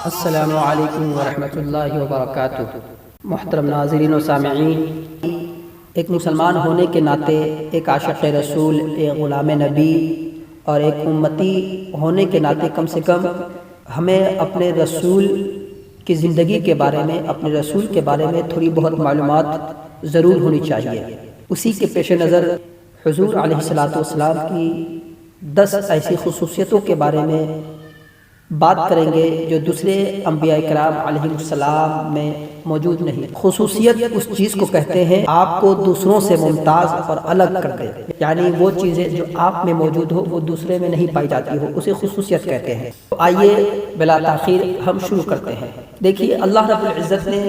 السلام علیکم ورحمۃ اللہ وبرکاتہ۔ محترم ناظرین و سامعین، ایک مسلمان ہونے کے ناطے، ایک عاشق رسول، ایک غلام نبی اور ایک امتی ہونے کے ناطے کم سے کم ہمیں اپنے رسول کی زندگی کے بارے میں، اپنے رسول کے بارے میں تھوڑی بہت معلومات ضرور ہونی چاہیے۔ اسی کے پیش نظر حضور علیہ السلام کی 10 ایسی خصوصیتوں کے بارے میں بات کریں گے جو دوسرے انبیاء کرام علیہ السلام میں موجود نہیں۔ خصوصیت اس چیز کو کہتے ہیں آپ کو دوسروں سے ممتاز اور الگ کر دے، یعنی وہ چیزیں جو آپ میں موجود ہو وہ دوسرے میں نہیں پائی جاتی ہو، اسے خصوصیت کہتے ہیں۔ تو آئیے بلا تاخیر ہم شروع کرتے ہیں۔ دیکھیے، اللہ رب العزت نے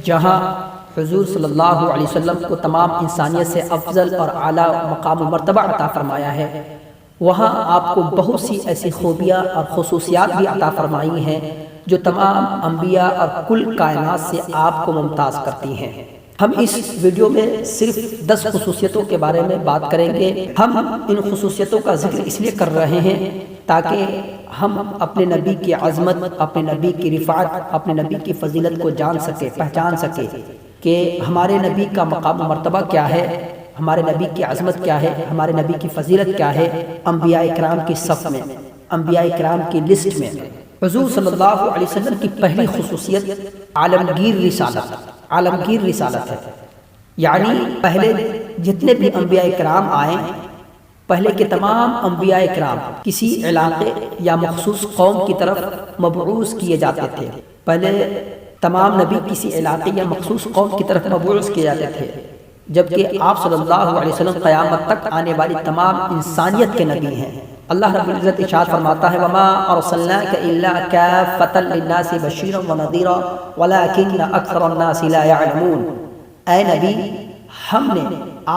جہاں حضور صلی اللہ علیہ وسلم کو تمام انسانیت سے افضل اور اعلیٰ مقام و مرتبہ عطا فرمایا ہے، وہاں آپ کو بہت سی ایسی خوبیاں اور خصوصیات بھی عطا فرمائی ہیں جو تمام انبیاء اور کل کائنات سے آپ کو ممتاز کرتی ہیں۔ ہم اس ویڈیو میں صرف 10 خصوصیتوں کے بارے میں بات کریں گے۔ ہم ان خصوصیتوں کا ذکر اس لیے کر رہے ہیں تاکہ ہم اپنے نبی کی عظمت، اپنے نبی کی رفعت، اپنے نبی کی فضیلت کو جان سکے، پہچان سکے کہ ہمارے نبی کا مقام و مرتبہ کیا ہے، ہمارے نبی کی عظمت کیا ہے، ہمارے نبی کی فضیلت کیا ہے انبیاء کرام کی صف میں، انبیاء کرام کی لسٹ میں۔ حضور صلی اللہ علیہ وسلم کی پہلی خصوصیت عالمگیر رسالت ہے، یعنی پہلے جتنے بھی انبیاء کرام آئے، پہلے کے تمام انبیاء کرام کسی علاقے یا مخصوص قوم کی طرف مبعوث کیے جاتے تھے۔ پہلے تمام نبی کسی علاقے یا مخصوص قوم کی طرف مبعوث کیے جاتے تھے، جبکہ آپ صلی اللہ علیہ وسلم قیامت تک آنے والی تمام انسانیت کے نبی ہیں۔ اللہ رب العزت ارشاد فرماتا ہے وَمَا أَرْسَلْنَاكَ إِلَّا كَافَّةً لِلنَّاسِ بَشِيرًا وَنَذِيرًا وَلَكِنَّ أَكْثَرَ النَّاسِ لَا يَعْلَمُونَ۔ اے نبی، ہم نے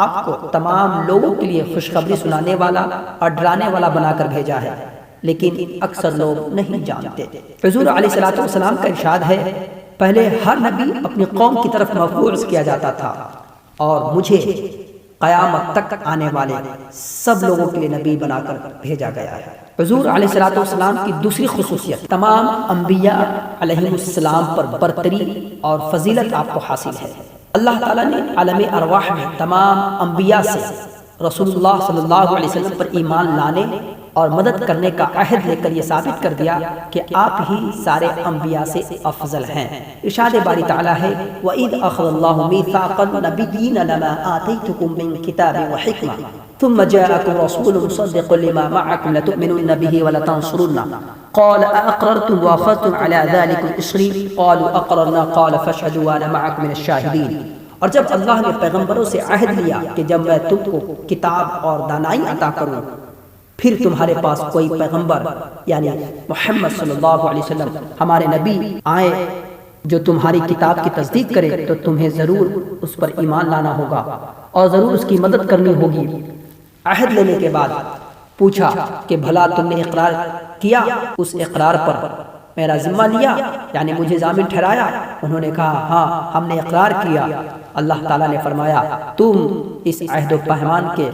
آپ کو تمام لوگوں کے لیے خوشخبری سنانے والا اور ڈرانے والا بنا کر بھیجا ہے، لیکن اکثر لوگ نہیں جانتے۔ حضور علیہ السلام کا ارشاد ہے پہلے ہر نبی اپنی قوم کی طرف مبعوث کیا جاتا تھا، اور مجھے قیامت تک آنے والے سب لوگوں کے لیے نبی بنا کر بھیجا گیا ہے۔ حضور علیہ السلام کی دوسری خصوصیت، تمام انبیاء علیہ السلام پر برتری اور فضیلت آپ کو حاصل ہے۔ اللہ تعالیٰ نے عالم ارواح میں تمام انبیاء سے رسول اللہ صلی اللہ علیہ وسلم پر ایمان لانے اور مدد کرنے کا عہد لے کر یہ ثابت کر دیا کہ آپ ہی سارے انبیاء سے افضل ہیں۔ ارشاد باری تعالیٰ ہے وَإِذْ أَخَذَ اللَّهُ مِيثَاقَ النَّبِيِّينَ لَمَا آتَيْتُكُم مِّن كِتَابٍ وَحِكْمَةٍ ثُمَّ جَاءَكُمْ رَسُولٌ مُصَدِّقٌ لِّمَا مَعَكُمْ لَتُؤْمِنُنَّ بِهِ وَلَتَنصُرُنَّهُ قَالَ أَأَقْرَرْتُمْ وَأَخَذْتُمْ عَلَىٰ ذَلِكُمْ إِصْرِي قَالُوا أَقْرَرْنَا قَالَ فَاشْهَدُوا وَأَنَا مَعَكُم مِّنَ الشَّاهِدِينَ۔ اور جب اللہ نے پیغمبروں سے عہد لیا کہ جب میں تم کو کتاب اور دانائی عطا کروں، پھر تمہارے پاس کوئی پیغمبر یعنی محمد صلی اللہ علیہ وسلم ہمارے نبی آئے جو تمہاری کتاب کی تصدیق کرے، تو تمہیں ضرور اس پر ایمان لانا ہوگا اور ضرور اس کی مدد کرنی ہوگی۔ عہد لینے کے بعد پوچھا کہ بھلا تم نے اقرار کیا؟ اس اقرار پر میرا ذمہ لیا، یعنی مجھے ضامن ٹھہرایا؟ انہوں نے کہا ہاں، ہم نے اقرار کیا۔ اللہ تعالیٰ نے فرمایا تم اس عہد و پیمان کے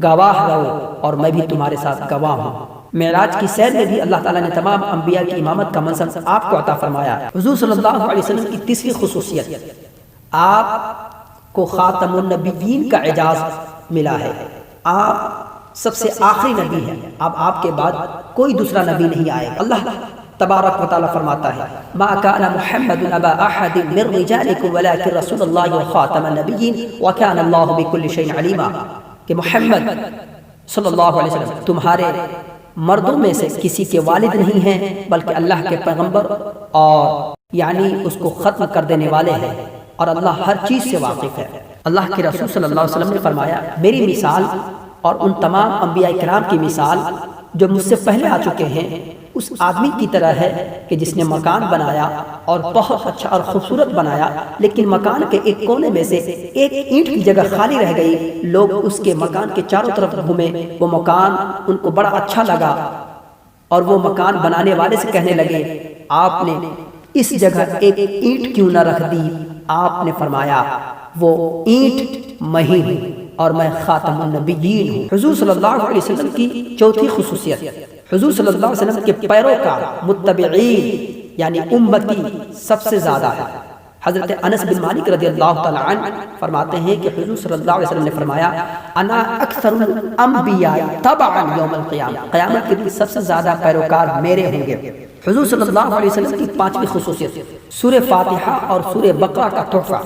گواہ رہو اور میں بھی تمہارے ساتھ گواہ ہوں۔ معراج کی سیر میں بھی اللہ تعالیٰ نے تمام انبیاء کی امامت کا منصب آپ کو عطا فرمایا۔ حضور صلی اللہ علیہ وسلم کی تیسری خصوصیت، آپ کو خاتم النبیین کا اعزاز ملا ہے۔ آپ سب سے آخری نبی ہیں، اب آپ کے بعد کوئی دوسرا نبی نہیں آئے۔ اللہ تبارک و تعالیٰ فرماتا ہے ما كان محمد ابا احد من رجالكم ولكن رسول الله وخاتم النبيين وكان الله بكل شيء عليما، کہ محمد صلی اللہ علیہ وسلم تمہارے مردوں میں سے کسی کے والد نہیں ہیں بلکہ اللہ کے پیغمبر اور یعنی اس کو ختم کر دینے والے ہیں، اور اللہ ہر چیز سے واقف ہے۔ اللہ کے رسول صلی اللہ علیہ وسلم نے فرمایا میری مثال اور ان تمام انبیاء کرام کی مثال جو مجھ سے پہلے آ چکے ہیں اس آدمی کی طرح ہے کہ جس نے مکان بنایا اور بہت اچھا اور خوبصورت بنایا، لیکن مکان کے ایک کونے میں سے ایک اینٹ کی جگہ خالی رہ گئی۔ لوگ اس کے مکان کے چاروں طرف گھومے، وہ مکان ان کو بڑا اچھا لگا اور وہ مکان بنانے والے سے کہنے لگے آپ نے اس جگہ ایک اینٹ کیوں نہ رکھ دی؟ آپ نے فرمایا وہ اینٹ میں ہی ہوں اور میں خاتم النبیین ہوں۔ حضور صلی اللہ علیہ وسلم کی چوتھی خصوصیت، حضور صلی اللہ علیہ وسلم کے پیروکار متبعین یعنی امتی سب سے زیادہ ہے۔ حضرت انس بن مالک رضی اللہ تعالیٰ عنہ فرماتے ہیں کہ حضور صلی اللہ علیہ وسلم نے فرمایا انا اکثر الانبیاء تبعا یوم القیامہ، قیامت کے دن سب سے زیادہ پیروکار میرے ہوں گے۔ حضور صلی اللہ علیہ وسلم کی 5ویں خصوصیت سورہ فاتحہ اور سورہ بقرہ کا تحفہ۔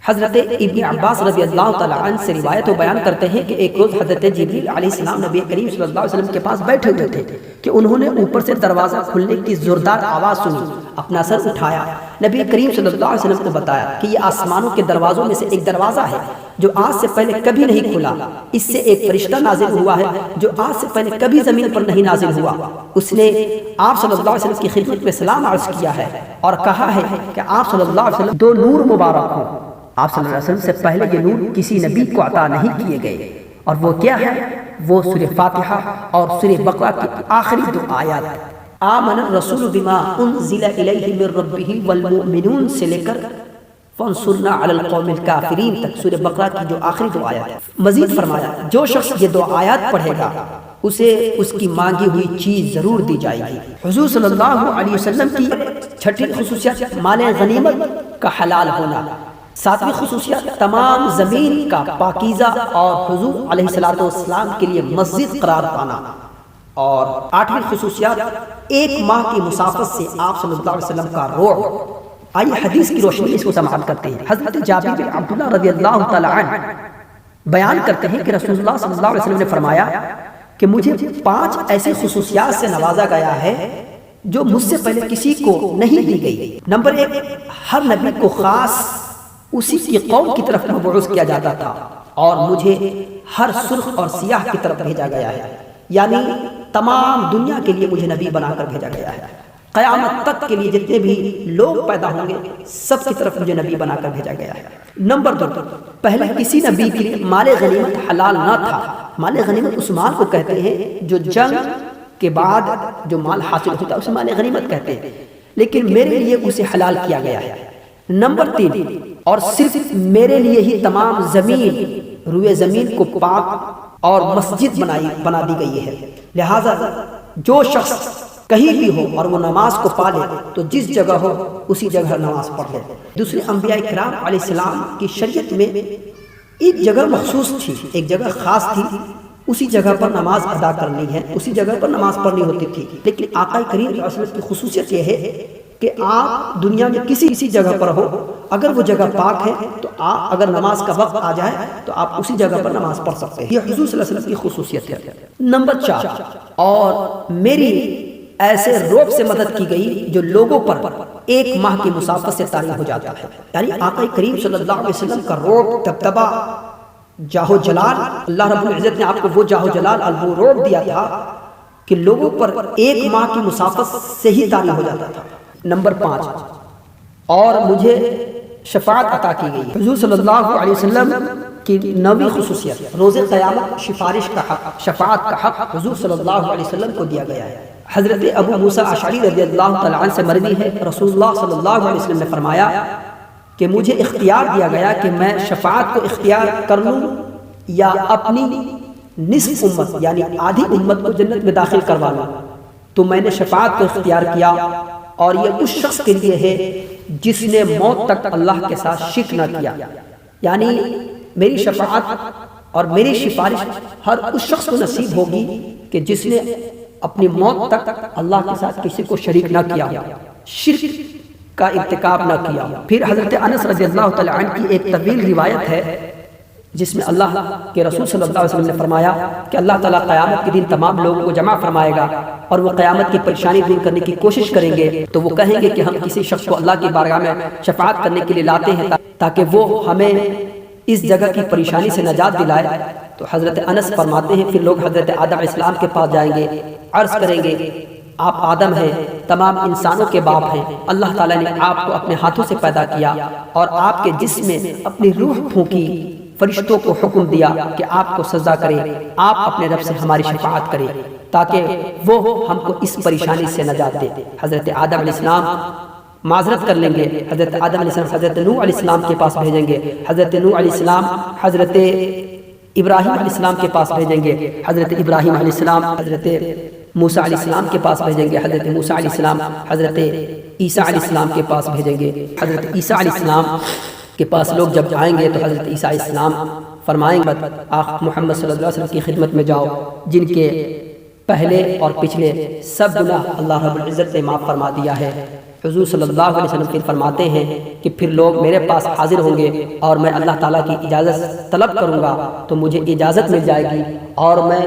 حضرت ابن عباس رضی اللہ تعالیٰ عنہ سے روایت و بیان کرتے ہیں کہ ایک روز حضرت جبریل علیہ السلام نبی کریم صلی اللہ علیہ وسلم کے پاس بیٹھے ہوئے تھے کہ انہوں نے اوپر سے دروازہ کھلنے کی زوردار آواز سنی، اپنا سر اٹھایا، نبی کریم صلی اللہ علیہ وسلم کو بتایا کہ یہ آسمانوں کے دروازوں میں سے ایک دروازہ ہے جو آج سے پہلے کبھی نہیں کھلا، اس سے ایک فرشتہ نازل ہوا ہے جو آج سے پہلے کبھی زمین پر نہیں نازل ہوا، اس نے آپ صلی اللہ علیہ وسلم کی خدمت میں سلام عرض کیا ہے اور کہا ہے کہ آپ صلی اللہ علیہ وسلم 2 نور مبارک ہوں۔ آپ صلی اللہ علیہ وسلم سے پہلے یہ نور کسی نبی کو عطا نہیں کیے گئے، اور وہ کیا ہے؟ وہ سورہ فاتحہ اور سورہ بقرہ کی آخری 2 آیات آمن الرسول بما انزل الیہ من ربہ والمؤمنون سے لے کر فانصرنا علی القوم الکافرین تک سورہ بقرہ کی جو آخری 2 آیات۔ مزید فرمایا جو شخص یہ 2 آیات پڑھے گا اسے اس کی مانگی ہوئی چیز ضرور دی جائے گی۔ حضور صلی اللہ علیہ وسلم کی 6ٹھی خصوصیت مال غنیمت کا حلال ہونا، 7ویں خصوصیت تمام زمین کا پاکیزہ اور حضور علیہ السلام کے لیے مسجد قرار پانا، اور 8ویں خصوصیت 1 ماہ کی مسافت سے آپ صلی اللہ علیہ وسلم کا روح۔ آئیے حدیث کی روشنی میں اس کو سماعت کرتے ہیں۔ حضرت جابر بن عبداللہ رضی اللہ تعالی عنہ بیان کرتے ہیں کہ رسول اللہ صلی اللہ علیہ وسلم نے فرمایا کہ مجھے 5 ایسی خصوصیات سے نوازا گیا ہے جو مجھ سے پہلے کسی کو نہیں دی گئی۔ نمبر 1، ہر نبی کو خاص اسی کی قوم کی طرف مبعوث کیا جاتا تھا، اور مجھے ہر سرخ اور سیاہ کی طرف بھیجا گیا ہے، یعنی تمام دنیا کے لیے مجھے نبی بنا کر بھیجا گیا ہے۔ قیامت تک کے لیے جتنے بھی لوگ پیدا ہوں گے سب کی طرف مجھے نبی بنا کر بھیجا گیا ہے۔ نمبر 2، پہلے کسی نبی کے لیے مال غنیمت حلال نہ تھا۔ مال غنیمت اس مال کو کہتے ہیں جو جنگ کے بعد جو مال حاصل ہوتا ہے اسے مال غنیمت کہتے ہیں، لیکن میرے لیے اسے حلال کیا گیا ہے۔ نمبر 3، اور صرف میرے لیے ہی تمام زمین روئے زمین کو پاک اور مسجد بنا دی گئی ہے، لہٰذا جو شخص کہیں بھی ہو اور وہ نماز کو پا لے تو جس جگہ ہو اسی جگہ نماز پڑھ لے۔ دوسرے انبیاء کرام علیہ السلام کی شریعت میں ایک جگہ مخصوص تھی، ایک جگہ خاص تھی، اسی جگہ پر نماز ادا کرنی ہے، اسی جگہ پر نماز پڑھنی ہوتی تھی۔ لیکن آقا کریم صلی اللہ علیہ وسلم کی خصوصیت یہ ہے کہ آپ دنیا میں کسی جگہ پر ہو، اگر وہ جگہ پاک ہے تو آپ اگر نماز کا وقت آ جائے تو آپ اسی جگہ پر نماز پڑھ سکتے ہیں۔ یہ حضور صلی اللہ علیہ وسلم کی خصوصیت ہے۔ نمبر 4، اور میری ایسے روب سے مدد کی گئی جو لوگوں پر 1 ماہ کی مسافت سے طاری ہو جاتا ہے، یعنی آقا کریم صلی اللہ علیہ وسلم کا روب، دبدبہ، جاہ و جلال، اللہ رب العزت نے آپ کو وہ جاہ و جلال اور وہ روب دیا تھا کہ لوگوں پر 1 ماہ کی مسافت سے ہی طاری ہو جاتا تھا۔ نمبر 5، اور مجھے شفاعت عطا کی گئی۔ حضور صلی اللہ علیہ وسلم کی 9ویں خصوصیت روز قیامت سفارش کا حق، شفاعت کا حق حضور صلی اللہ علیہ وسلم کو دیا گیا ہے۔ حضرت ابو موسیٰ اشعری رضی اللہ تعالیٰ عنہ سے مروی ہے، رسول اللہ صلی اللہ علیہ وسلم نے فرمایا کہ مجھے اختیار دیا گیا کہ میں شفاعت کو اختیار کر لوں یا اپنی نصف امت یعنی آدھی امت کو جنت میں داخل کروا لوں، تو میں نے شفاعت کو اختیار کیا، اور یہ اس شخص کے لیے ہے جس نے موت تک اللہ کے ساتھ شرک نہ کیا، یعنی میری شفاعت اور میری سفارش ہر اس شخص کو نصیب ہوگی کہ جس نے اپنی موت تک اللہ کے ساتھ کسی کو شریک نہ کیا، شرک کا ارتکاب نہ کیا۔ پھر حضرت انس رضی اللہ تعالیٰ عنہ کی ایک طویل روایت ہے جس میں اللہ کے رسول صلی اللہ علیہ وسلم نے فرمایا کہ اللہ تعالیٰ قیامت کے دن تمام لوگوں کو جمع فرمائے گا اور وہ قیامت کی پریشانی دور کرنے کی کوشش کریں گے، تو وہ کہیں گے کہ ہم کسی شخص کو اللہ کی بارگاہ میں شفاعت کرنے کے لیے لاتے ہیں تاکہ وہ ہمیں اس جگہ کی پریشانی سے نجات دلائے۔ تو حضرت انس فرماتے ہیں پھر لوگ حضرت آدم علیہ السلام کے پاس جائیں گے، عرض کریں گے آپ آدم ہیں، تمام انسانوں کے باپ ہیں، اللہ تعالیٰ نے آپ کو اپنے ہاتھوں سے پیدا کیا اور آپ کے جسم میں اپنی روح پھونکی، فرشتوں کو حکم دیا کہ آپ کو سجدہ کریں، آپ اپنے رب سے ہماری شفاعت کریں تاکہ وہ ہم کو اس پریشانی سے نجات دے۔ حضرت آدم علیہ السلام معذرت کر لیں گے، حضرت آدم علیہ السلام حضرت نوح علیہ السلام کے پاس بھیجیں گے، حضرت نوح علیہ السلام حضرت ابراہیم علیہ السلام کے پاس بھیجیں گے، حضرت ابراہیم علیہ السلام حضرت موسیٰ علیہ السلام کے پاس بھیجیں گے، حضرت موسیٰ علیہ السلام حضرت عیسیٰ علیہ السلام کے پاس بھیجیں گے۔ حضرت عیسیٰ علیہ السلام کے پاس لوگ جب آئیں گے تو حضرت عیسیٰ علیہ السلام فرمائیں گے آپ محمد صلی اللہ علیہ وسلم کی خدمت میں جاؤ، جن کے پہلے اور پچھلے سب گناہ اللہ رب العزت نے معاف فرما دیا ہے۔ حضور صلی اللہ علیہ وسلم پھر فرماتے ہیں کہ پھر لوگ میرے پاس حاضر ہوں گے اور میں اللہ تعالیٰ کی اجازت طلب کروں گا تو مجھے اجازت مل جائے گی، اور میں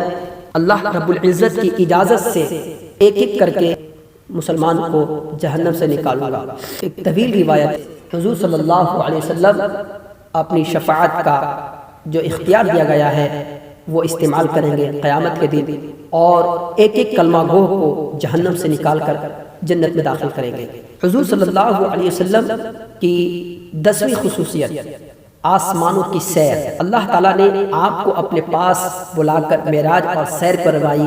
اللہ رب العزت کی اجازت سے ایک ایک کر کے مسلمان کو جہنم سے نکالوں گا۔ ایک طویل روایت، حضور صلی اللہ علیہ وسلم اپنی شفاعت کا جو اختیار دیا گیا ہے وہ استعمال کریں گے قیامت کے دن، اور ایک ایک کلمہ گوہ کو جہنم سے نکال کر جنت میں داخل کریں گے۔ حضور صلی اللہ علیہ وسلم کی 10ویں خصوصیت آسمانوں کی سیر۔ اللہ تعالیٰ نے آپ کو اپنے پاس بلا کر معراج اور سیر کروائی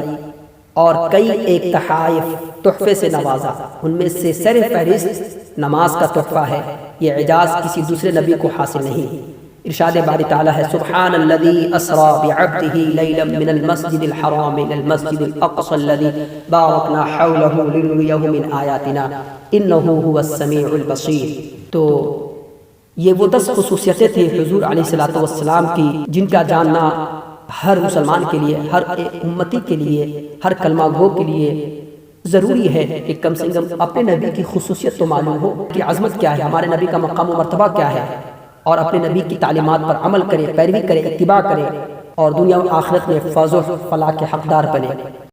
اور کئی ایک تحائف تحفے سے نوازا، ان میں سے سر فہرست نماز کا تحفہ ہے۔ یہ اعجاز کسی دوسرے نبی کو حاصل نہیں۔ ارشاد باری تعالیٰ ہے سبحان الذی اسری بعبدہ لیلا من المسجد الحرام الى المسجد الاقصى الذی بارکنا حولہ لنریہ من آیاتنا انہ هو السمیع البصیر۔ تو یہ وہ 10 خصوصیتیں تھیں حضور علیہ السلام کی، جن کا جاننا ہر مسلمان کے لیے، ہر امتی کے لیے، ہر کلمہ گو کے لیے ضروری ہے کہ کم سے کم اپنے نبی کی خصوصیت تو معلوم ہو کہ عظمت کیا ہے، ہمارے نبی کا مقام و مرتبہ کیا ہے، اور اپنے نبی کی تعلیمات پر عمل کرے، پیروی کرے، اتباع کرے، اور دنیا و آخرت میں فوز و فلاح کے حقدار بنے۔